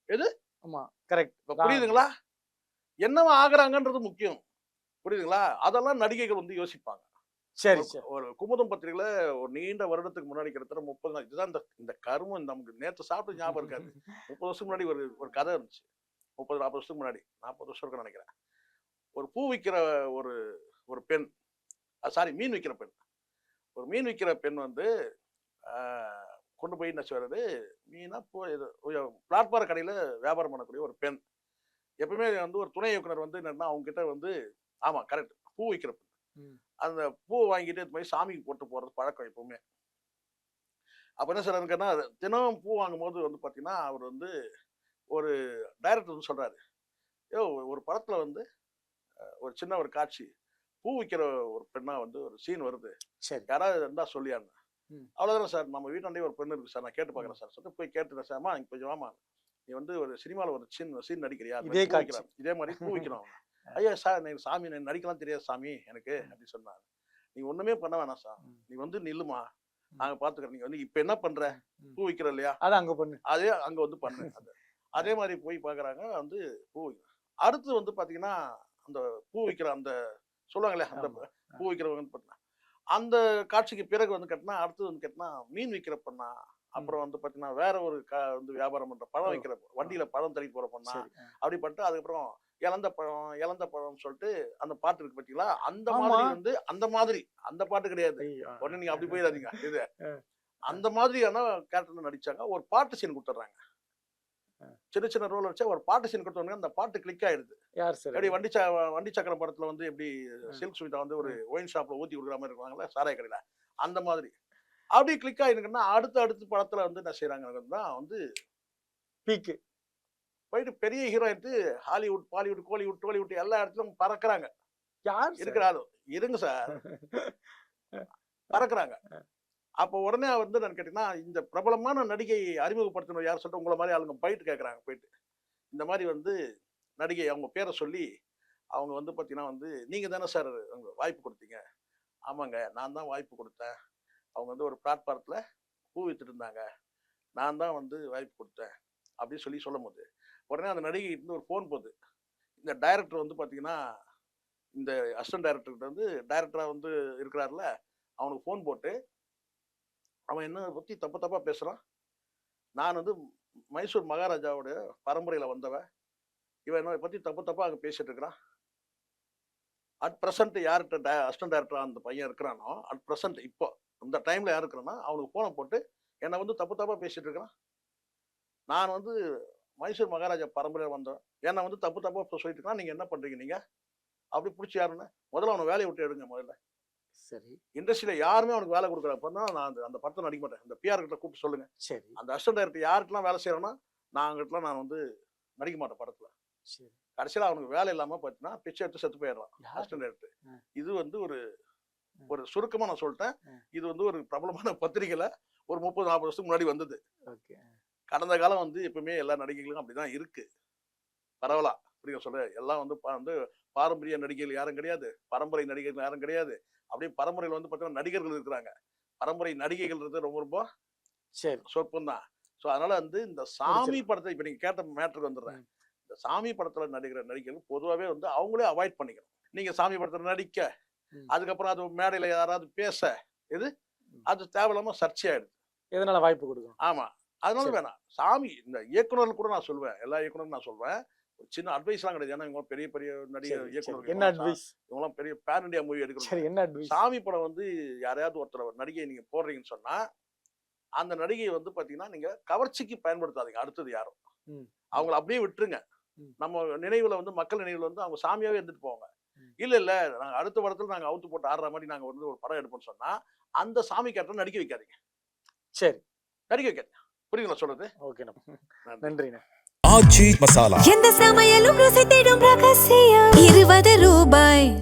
எது? ஆமா. கரெக்ட். இப்ப புரியுதுங்களா? என்னவா ஆகுறாங்கன்றது முக்கியம். புரியுதுங்களா? அதெல்லாம் நடிகைகள் வந்து யோசிப்பாங்க. சரி, சரி. ஒரு குமுதம் பத்திரிகையில ஒரு நீண்ட வருடத்துக்கு முன்னாடி கிட்டத்தட்ட 30 நாள் இதுதான் இந்த கருமம் நமக்கு நேத்து சாப்பிட்டு ஞாபகம் இருக்காது. 30 வருஷம் முன்னாடி ஒரு கதை இருந்துச்சு. 30, 40 வருஷத்துக்கு முன்னாடி. 40 வருஷம் இருக்கும்னு நினைக்கிறேன். ஒரு பூ விக்கிற ஒரு ஒரு பெண். சாரி மீன் விக்கிற பெண். ஒரு மீன் விக்கிற பெண் வந்து ஆ கொண்டு போய் என்ன செய்றது, மீனா பிளாட்பார கடையில வியாபாரம் பண்ணக்கூடிய ஒரு பெண். எப்பவுமே வந்து ஒரு துணை இயக்குனர் வந்து என்னன்னா, அவங்க கிட்ட வந்து ஆமா கரெக்ட். பூ விக்கிற பெண். ம். அந்த பூ வாங்கிட்டு இது மாரி சாமிக்கு போட்டு போறது பழக்கம் எப்பவுமே. அப்ப என்ன சொல்றாருன்னா, தினமும் பூ வாங்கும்போது வந்து பார்த்தீங்கன்னா, அவர் வந்து ஒரு டைரக்டர் வந்து சொல்றாரு. "யோவ்! ஒரு படத்துல வந்து ஒரு சின்ன ஒரு காட்சி. பூ விக்கிற ஒரு பெண்ணா வந்து ஒரு சீன் வருது. சரி. யாராவது இருந்தா சொல்லியான்னு." ம். "அவ்வளவுதானே சார். நம்ம வீட்டாண்டயே ஒரு பெண் இருக்கு சார். நான் கேட்டு பார்க்குறேன் சார்." சொல்லிட்டு போய் கேட்டுட்டேன் சார். "அம்மா இங்க கொஞ்சம் வாம்மா. நீ வந்து ஒரு சினிமால ஒரு சீன் நடிக்கிறியா? அது இதே மாரி பூ காட்சி. விக்கிறான். இதே மாரி பூ விக்கணும்." "ஐயா சார் எனக்கு சாமி எனக்கு நடிக்கலாம் தெரியாது சாமி எனக்கு." அப்படின்னு சொன்னாரு. "நீ ஒண்ணுமே பண்ண வேணாம் சார். ம். நீ வந்து நில்லுமா. நாங்க பார்த்துக்கிறோம். நீங்க வந்து இப்ப என்ன பண்ற? ம். பூ விக்கிற இல்லையா? அத அங்க பண்ணு. அதே அங்க வந்து பண்ணு." அதே மாரி போய் பார்க்குறாங்க. வந்து பூ விக்கிறாங்க. அடுத்து வந்து பார்த்தீங்கன்னா, அந்த பூ விக்கிற அந்த சொல்லுவாங்களே, அந்த ஆமா. பூ விக்கிறவங்க வந்து பார்த்தீங்கன்னா, அந்த காட்சிக்கு பிறகு வந்து கேட்டீங்கன்னா, அடுத்தது வந்து கேட்டீங்கன்னா, மீன் விக்கிற பொண்ணா, அப்புறம் வந்து பார்த்தீங்கன்னா, வேற ஒரு வந்து வியாபாரம் பண்ற பழம் ஓ. விக்கிற வண்டியில பழம் தள்ளிட்டு போற பொண்ணா, சரி. அப்படிப்பட்டு அதுக்கப்புறம் இலந்த பழம்னு சொல்லிட்டு அந்த பாட்டு இருக்கு பார்த்தீங்களா? அந்த ஆமா. மாதிரி வந்து அந்த மாதிரி அந்த பாட்டு கிடையாது. ஐயோ! உடனே நீங்க அப்படி போயிடாதீங்க. இது அ. அந்த மாதிரியான கேரக்டர்ல நடிச்சாங்க. ஒரு பாட்டு சீன் குடுத்துடுறாங்க. அ. சின்ன சின்ன ரோல் வச்சா ஒரு பாட்டு சீன் குடுத்தோனே அந்த பாட்டு கிளிக் ஆயிடுது. யார் சார் எப்படி அது? வண்டி சக்கரம் படத்துல வந்து எப்படி சில்க் ஸ்மிதா வந்து ஒரு ஒயின் ஷாப்ல ஊத்தி குடுக்குற மாரி இருப்பாங்கல்ல, சாராய கடையில. அந்த மாதிரி. அப்படியே கிளிக் ஆயிருக்குன்னா, அடுத்த படத்துல வந்து என்ன செய்றாங்கன்னா வந்து பீக்கு. போயிட்டு பெரிய ஹீரோயின்ட்டு ஹாலிவுட், பாலிவுட், கோலிவுட், டோலிவுட் எல்லா இடத்துலயும் பறக்குறாங்க. யார் சார்? இருக்கிற ஆளு. இருங்க சார். பறக்குறாங்க. அப்போ உடனே வந்து என்னன்னு கேட்டீங்கன்னா, இந்த பிரபலமான நடிகையை அறிமுகப்படுத்தினவர் யார் சொல்லிட்டு உங்கள மாரி ஆளுங்க போயிட்டு கேட்கறாங்க போயிட்டு. இந்த மாரி வந்து நடிகை அவங்க பேர சொல்லி, அவங்க வந்து பார்த்தீங்கன்னா வந்து, "நீங்க தானே சார் அவங்க வாய்ப்பு குடுத்தீங்க?" "ஆமாங்க. நான் தான் வாய்ப்பு குடுத்தேன். அவங்க வந்து ஒரு பிளாட்பாரத்துல பூ வித்துட்டு இருந்தாங்க. நான் தான் வந்து வாய்ப்பு குடுத்தேன்." அப்படின்னு சொல்லும்போது, உடனே அந்த நடிகைகிட்ட ஒரு ஃபோன் போது. இந்த டைரக்டர் வந்து பார்த்தீங்கன்னா, இந்த அசிஸ்டன்ட் டைரக்டர்கிட்ட வந்து டைரக்டரா வந்து இருக்கிறார்ல, அவனுக்கு ஃபோன் போட்டு, "அவன் என்ன பத்தி தப்பா பேசுறான். நான் வந்து மைசூர் மகாராஜாவுடைய பரம்பரையில வந்தவன். இவன் என்ன பத்தி தப்பா அங்க பேசிட்டு இருக்கிறான். அட் பிரசன்ட் யார்கிட்ட அசிஸ்டன்ட் டைரக்டரா அந்த பையன் இருக்கிறானோ, அட் பிரசன்ட் இப்போ இந்த டைம்ல யார் இருக்கிறான்னா, அவனுக்கு ஃபோன போட்டு என்ன வந்து தப்பா பேசிட்டு இருக்கிறான். நான் வந்து மைசூர் மகாராஜா பரம்பரையில வந்தவன். என்ன வந்து தப்பா சொல்லிட்டு இருக்கான். நீங்க என்ன பண்றீங்க நீங்க? அப்படி புடிச்சு யாருன்னு, முதல்ல அவன வேலைய விட்டு எடுங்க முதல்ல. சரி, இண்டஸ்ட்ரியில யாருமே அவனுக்கு வேலை குடுக்கல. அப்பன்னா நான் அந்த படத்துல நடிக்க மாட்டேன். அந்த பிஆர் கிட்ட கூப்பிட்டு சொல்லுங்க. சரி, அந்த அசிஸ்டன்ட் டைரக்டர் யார்கிட்டலாம் வேலை செய்றானோ, நான் வந்து நடிக்க மாட்டேன் படத்துல." சரி. கடைசியில அவனுக்கு வேலை இல்லாம பார்த்தீங்கன்னா, பிச்சை எடுத்து செத்து போயிடுறான். யாரு? Assistant director. ம். இது வந்து ஒரு ம். ஒரு சுருக்கமா நான் சொல்லிட்டேன். ம். இது வந்து ஒரு பிரபலமான பத்திரிகையில ஒரு 30-40 வருஷத்துக்கு முன்னாடி வந்தது. ஓகே. கடந்த காலம் வந்து எப்பவுமே எல்லா நடிகைகளும் அப்படிதான் இருக்கு. பரவலா அப்படிங்க சொல்றேன். எல்லாம் வந்து பாரம்பரிய நடிகைகள் யாரும் கிடையாது, பரம்பரை நடிகைகள் யாரும் கிடையாது. அப்படியே பரம்பரையில் வந்து பார்த்தீங்கன்னா நடிகர்கள் இருக்கிறாங்க. பரம்பரை நடிகைகள் ரொம்ப ரொம்ப சரி. சொற்பம் தான். ஸோ அதனால வந்து இந்த சாமி படத்தை இப்போ நீங்க கேட்ட மேட்டருக்கு வந்துடுறேன். இந்த சாமி படத்துல நடிக்கிற நடிகர்கள் பொதுவாகவே வந்து அவங்களே அவாய்ட் பண்ணிக்கணும். நீங்க சாமி படத்துல நடிக்க, அதுக்கப்புறம் அது மேடையில யாராவது பேச, அது தேவையில்லாம சர்ச்சையாயிடுது. எதனால வாய்ப்பு கொடுக்கணும்? ஆமா, அதனால சரி. வேணாம். சாமி இந்த இயக்குனர்கள் கூட நான் சொல்வேன், எல்லா இயக்குனரும் நான் சொல்வேன், ஒரு சின்ன அட்வைஸ்லாம் கிடையாது. ஏன்னா இவங்க பெரிய பெரிய நடிகர் சரி, இயக்குனர்கள், என்ன அட்வைஸ்? இவங்கலாம் பெரிய பேன் இண்டியா மூவி சரி, எடுக்கிறோம். என்ன அட்வைஸ்? சாமி படம் வந்து யாரையாவது ஒருத்தர் நடிகை நீங்க போடுறீங்கன்னு சொன்னா, அந்த நடிகையை வந்து பாத்தீங்கன்னா நீங்க கவர்ச்சிக்கு பயன்படுத்தாதீங்க. அடுத்தது யாரும் அவங்கள அப்படியே விட்டுருங்க. நம்ம நினைவுல வந்து மக்கள் நினைவுல வந்து அவங்க சாமியாவே இருந்துட்டு போவாங்க. இல்ல இல்ல நாங்க அடுத்த படத்துல நாங்க அவுத்து போட்டு ஆடுற மாதிரி நாங்க வந்து ஒரு படம் எடுப்போம்னு சொன்னா, அந்த சாமி கேரக்டர் நடிக்க வைக்காதீங்க. சரி, நடிக்க வைக்காதீங்க. புரியுங்களா சொல்றது? ஓகேண்ணா, நன்றிண்ணா. ஆச்சி மசாலா. எந்த சமையலும் ருசி தேடும் ரகசியம் 20 ரூபாய்.